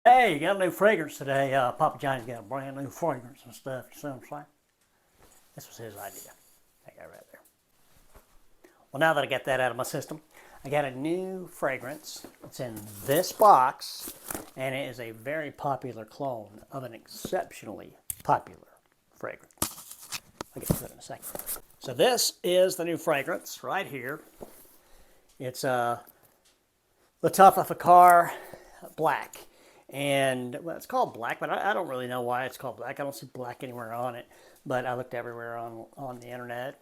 Hey, you got a new fragrance today. Papa Johnny's got a brand new fragrance and stuff. You see what I'm saying? This was his idea. That guy right there. Well, now that I got that out of my system, I got a new fragrance. It's in this box, and it is a very popular clone of an exceptionally popular fragrance. I'll get to that in a second. So this is the new fragrance right here. It's Lattafa Fakhar Black. And well, it's called black, but I don't really know why it's called black. I don't see black anywhere on it, but I looked everywhere on the internet.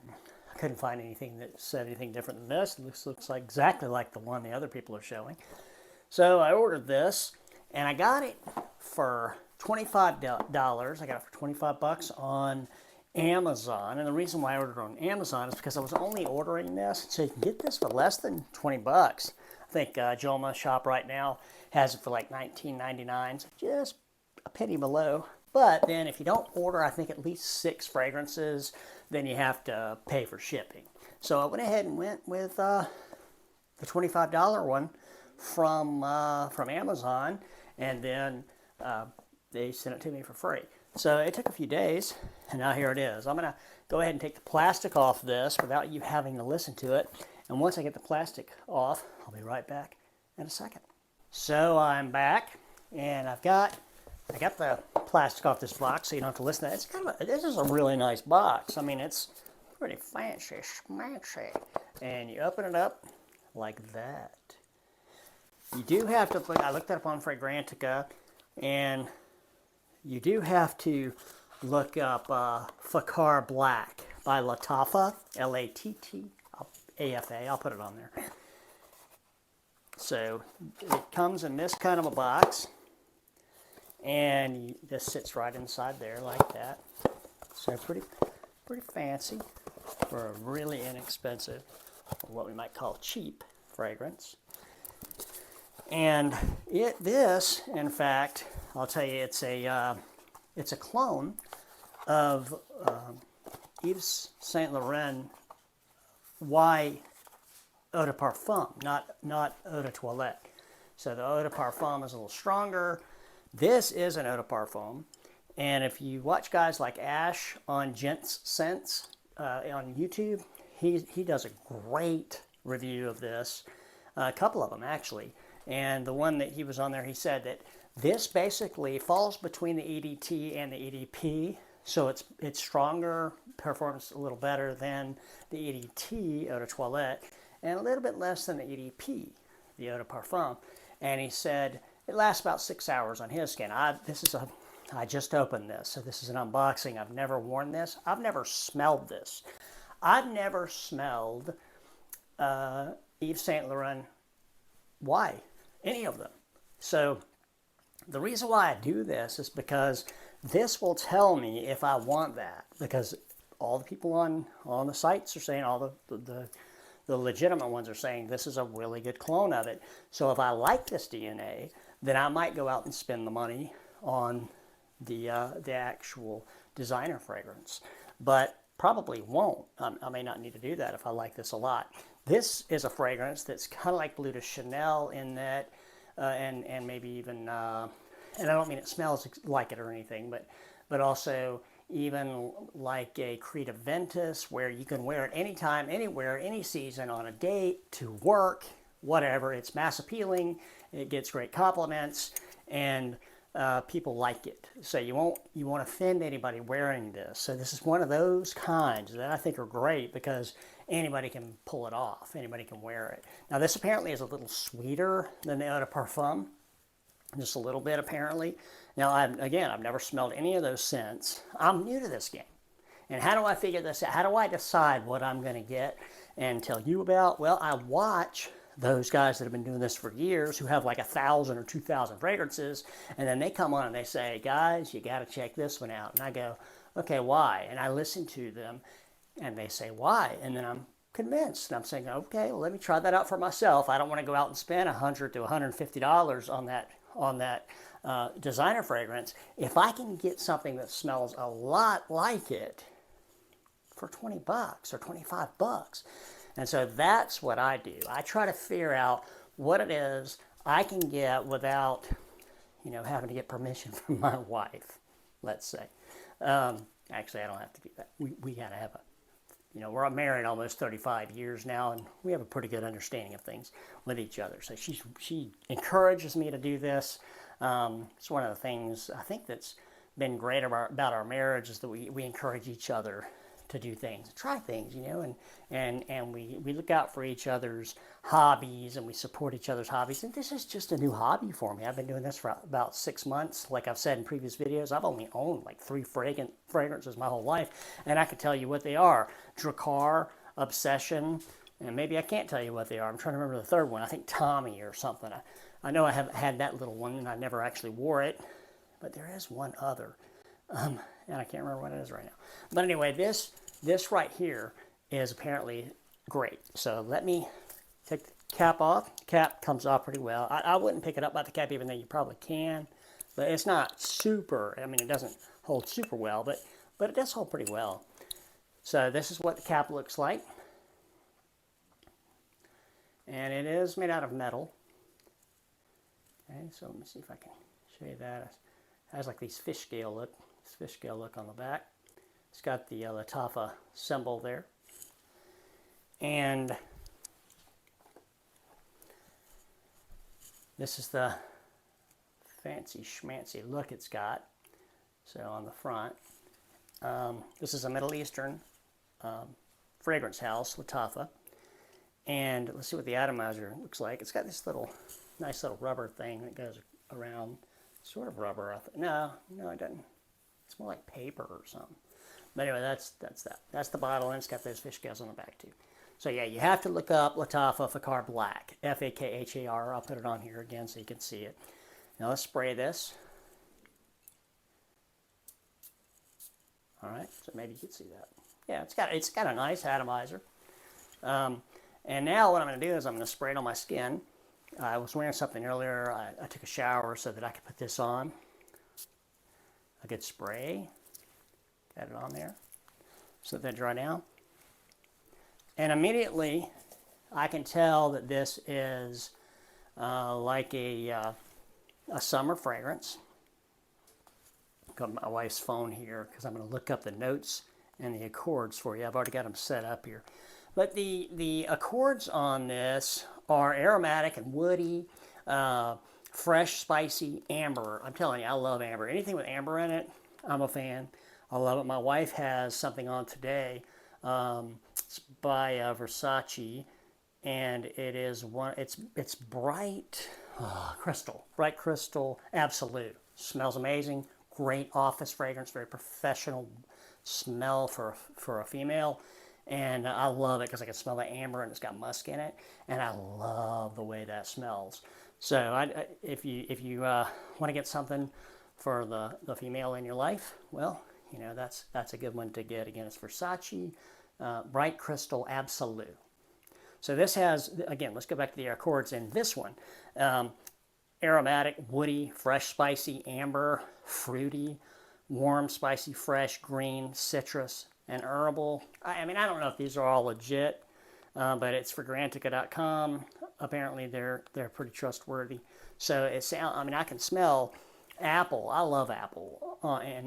I couldn't find anything that said anything different than this. It looks like exactly like the one the other people are showing. So I ordered this, and I got it for $25. I got it for 25 bucks on Amazon. And the reason why I ordered it on Amazon is because I was only ordering this, so you can get this for less than 20 bucks. I think Joma shop right now has it for like $19.99, so just a penny below. But then if you don't order, I think at least 6 fragrances, then you have to pay for shipping. So I went ahead and went with the $25 one from Amazon, and then they sent it to me for free. So it took a few days, and now here it is. I'm going to go ahead and take the plastic off this without you having to listen to it. And once I get the plastic off, I'll be right back in a second. So I'm back, and I got the plastic off this box, so you don't have to listen to it. This is a really nice box. I mean, it's pretty fancy, schmancy. And you open it up like that. You do have to, I looked that up on Fragrantica, and you do have to look up Fakhar Black by Lattafa, Lattafa. I'll put it on there. So it comes in this kind of a box, and this sits right inside there like that. So pretty fancy for a really inexpensive, or what we might call cheap fragrance. And this, in fact, I'll tell you, it's a clone of Yves Saint Laurent Eau de Parfum, not Eau de Toilette. So the Eau de Parfum is a little stronger. This is an Eau de Parfum. And if you watch guys like Ash on Gents Scents on YouTube, he does a great review of this. A couple of them, actually. And the one that he was on there, he said that this basically falls between the EDT and the EDP. So it's stronger, performs a little better than the EDT, Eau de Toilette, and a little bit less than the EDP, the Eau de Parfum. And he said it lasts about 6 hours on his skin. I just opened this, so this is an unboxing. I've never worn this. I've never smelled this. I've never smelled Yves Saint Laurent any of them. So the reason why I do this is because this will tell me if I want that, because all the people on the sites are saying, all the legitimate ones are saying this is a really good clone of it. So if I like this DNA, then I might go out and spend the money on the actual designer fragrance, but probably won't. I may not need to do that if I like this a lot. This is a fragrance that's kind of like Bleu de Chanel in that, and maybe even, and I don't mean it smells like it or anything, but also even like a Creed Aventus, where you can wear it anytime, anywhere, any season, on a date, to work, whatever. It's mass appealing, it gets great compliments, and people like it. So you won't offend anybody wearing this. So this is one of those kinds that I think are great because anybody can pull it off. Anybody can wear it. Now this apparently is a little sweeter than the Eau de Parfum. Just a little bit, apparently. Now, I've never smelled any of those scents. I'm new to this game. And how do I figure this out? How do I decide what I'm going to get and tell you about? Well, I watch those guys that have been doing this for years who have like 1,000 or 2,000 fragrances, and then they come on and they say, guys, you got to check this one out. And I go, okay, why? And I listen to them, and they say, why? And then I'm convinced. And I'm saying, okay, well, let me try that out for myself. I don't want to go out and spend $100 to $150 on that designer fragrance. If I can get something that smells a lot like it for 20 bucks or 25 bucks. And so that's what I do. I try to figure out what it is I can get without you know, having to get permission from my wife, let's say. Actually, I don't have to do that. We got to have a, you know, we're married almost 35 years now, and we have a pretty good understanding of things with each other. So she encourages me to do this. It's one of the things I think that's been great about our marriage is that we encourage each other to do things, try things, you know, and we look out for each other's hobbies, and we support each other's hobbies. And this is just a new hobby for me. I've been doing this for about 6 months. Like I've said in previous videos, I've only owned like 3 fragrances my whole life, and I can tell you what they are: Drakkar, Obsession, and maybe I can't tell you what they are. I'm trying to remember the third one. I think Tommy or something. I know I have had that little one, and I never actually wore it, but there is one other. And I can't remember what it is right now. But anyway, this right here is apparently great. So let me take the cap off. Cap comes off pretty well. I wouldn't pick it up by the cap, even though you probably can. But it's not super, I mean, it doesn't hold super well, but it does hold pretty well. So this is what the cap looks like. And it is made out of metal. Okay, so let me see if I can show you that. It has like these fish scale look on the back. It's got the Lattafa symbol there. And this is the fancy schmancy look it's got. So on the front, this is a Middle Eastern fragrance house, Lattafa. And let's see what the atomizer looks like. It's got this nice little rubber thing that goes around. Sort of rubber. No, it doesn't. It's more like paper or something. But anyway, that's that. That's the bottle, and it's got those fish scales on the back too. So yeah, you have to look up Lattafa Fakhar Black, Fakhar. I'll put it on here again so you can see it. Now let's spray this. All right, so maybe you can see that. Yeah, it's got a nice atomizer. And now what I'm going to do is I'm going to spray it on my skin. I was wearing something earlier. I took a shower so that I could put this on. A good spray. Got it on there. So let that dry down. And immediately I can tell that this is like a summer fragrance. I've got my wife's phone here because I'm going to look up the notes and the accords for you. I've already got them set up here. But the accords on this are aromatic and woody, fresh, spicy, amber. I'm telling you, I love amber. Anything with amber in it, I'm a fan. I love it. My wife has something on today. It's by Versace, and it is it's bright crystal, absolute. Smells amazing. Great office fragrance, very professional smell for a female. And I love it because I can smell the amber, and it's got musk in it, and I love the way that smells. So if you want to get something for the female in your life, well, you know, that's a good one to get. Again, it's Versace Bright Crystal Absolute. So this has, again, let's go back to the accords in this one. Aromatic, woody, fresh, spicy, amber, fruity, warm, spicy, fresh, green, citrus, and herbal. I mean, I don't know if these are all legit, but it's for Grantica.com. Apparently, they're pretty trustworthy. So I mean, I can smell apple. I love apple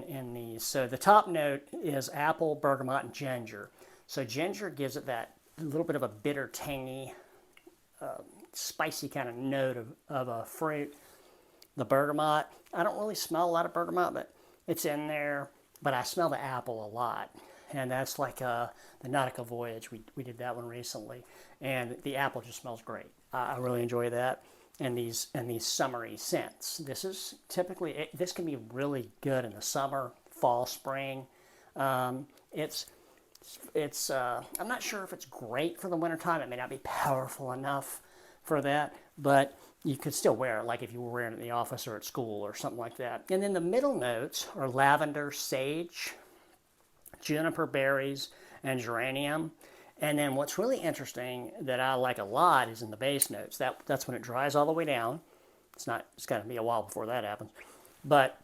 in these. So the top note is apple, bergamot, and ginger. So ginger gives it that little bit of a bitter, tangy, spicy kind of note of a fruit. The bergamot, I don't really smell a lot of bergamot, but it's in there. But I smell the apple a lot. And that's like the Nautica Voyage. We did that one recently, and the apple just smells great. I really enjoy that. And these summery scents. This is typically this can be really good in the summer, fall, spring. It's I'm not sure if it's great for the wintertime. It may not be powerful enough for that, but you could still wear it, like if you were wearing it in the office or at school or something like that. And then the middle notes are lavender, sage, juniper berries, and geranium. And then what's really interesting that I like a lot is in the base notes. That's when it dries all the way down. It's got to be a while before that happens. But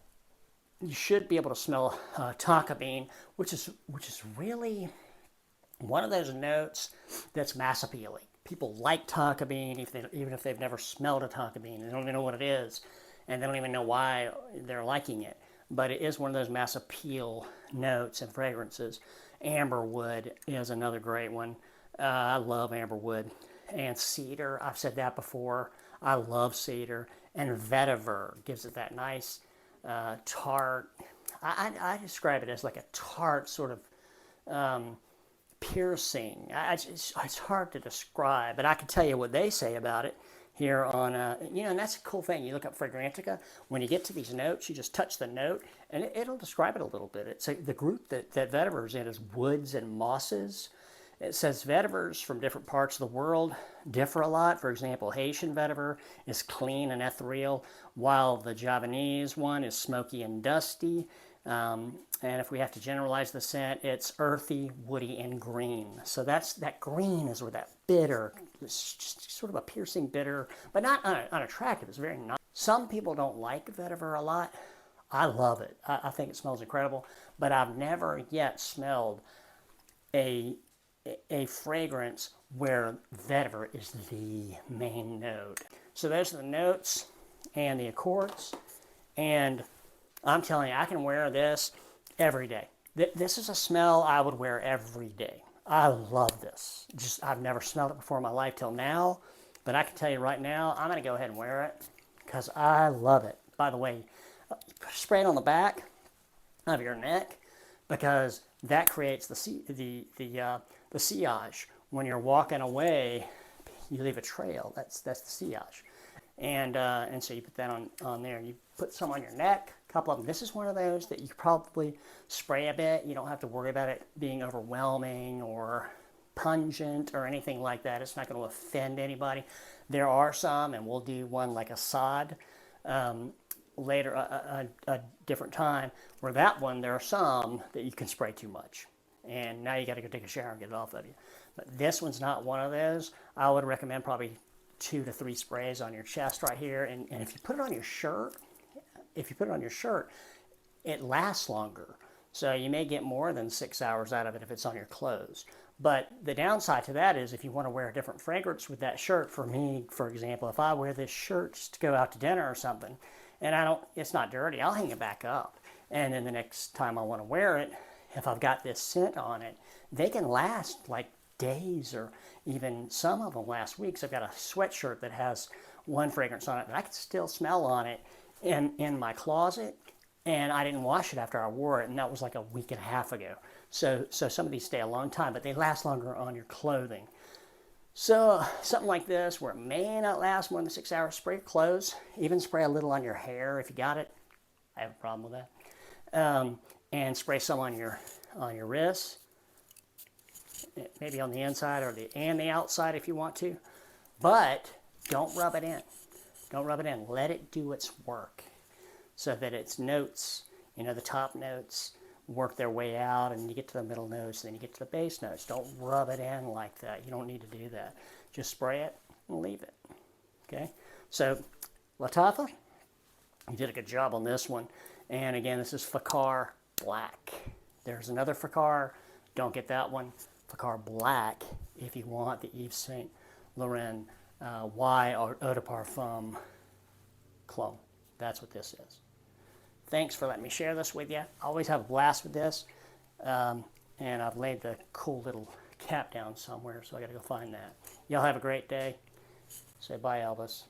you should be able to smell tonka bean, which is really one of those notes that's mass appealing. People like tonka bean even if they've never smelled a tonka bean. They don't even know what it is. and they don't even know why they're liking it. But it is one of those mass appeal notes and fragrances. Amberwood is another great one. I love amberwood. And cedar, I've said that before. I love cedar. And vetiver gives it that nice tart. I describe it as like a tart sort of piercing. It's hard to describe, but I can tell you what they say about it here on, and that's a cool thing. You look up Fragrantica, when you get to these notes, you just touch the note, and it'll describe it a little bit. It's the group that vetiver is in is woods and mosses. It says vetivers from different parts of the world differ a lot. For example, Haitian vetiver is clean and ethereal, while the Javanese one is smoky and dusty. And if we have to generalize the scent, it's earthy, woody, and green. So that green is where that bitter, it's just sort of a piercing bitter, but not unattractive. It's very nice. Some people don't like vetiver a lot. I love it. I think it smells incredible, but I've never yet smelled a fragrance where vetiver is the main note. So those are the notes and the accords, and I'm telling you, I can wear this every day. This is a smell I would wear every day. I love this. I've never smelled it before in my life till now, but I can tell you right now, I'm going to go ahead and wear it because I love it. By the way, spray it on the back of your neck because that creates the sillage. When you're walking away, you leave a trail. That's the sillage. And so you put that on there. You put some on your neck, a couple of them. This is one of those that you probably spray a bit. You don't have to worry about it being overwhelming or pungent or anything like that. It's not going to offend anybody. There are some, and we'll do one like a sod later, a different time, where that one, there are some that you can spray too much. And now you got to go take a shower and get it off of you. But this one's not one of those. I would recommend probably 2 to 3 sprays on your chest right here. And if you put it on your shirt, it lasts longer. So you may get more than 6 hours out of it if it's on your clothes. But the downside to that is if you want to wear a different fragrance with that shirt, for me, for example, if I wear this shirt just to go out to dinner or something, and it's not dirty, I'll hang it back up. And then the next time I want to wear it, if I've got this scent on it, they can last like days, or even some of them last weeks. I've got a sweatshirt that has one fragrance on it, but I can still smell on it in my closet, and I didn't wash it after I wore it, and that was like a week and a half ago. So some of these stay a long time, but they last longer on your clothing. So something like this, where it may not last more than 6 hours, spray your clothes, even spray a little on your hair if you got it. I have a problem with that. And spray some on your wrists, maybe on the inside and the outside if you want to, but don't rub it in. Don't rub it in. Let it do its work so that its notes, the top notes, work their way out, and you get to the middle notes, and then you get to the base notes. Don't rub it in like that. You don't need to do that. Just spray it and leave it. Okay? So, Lattafa, you did a good job on this one. And again, this is Fakhar Black. There's another Fakhar. Don't get that one. Fakhar Black if you want the Yves Saint Laurent Y Eau de Parfum clone. That's what this is. Thanks for letting me share this with you. I always have a blast with this. And I've laid the cool little cap down somewhere, so I got to go find that. Y'all have a great day. Say bye, Elvis.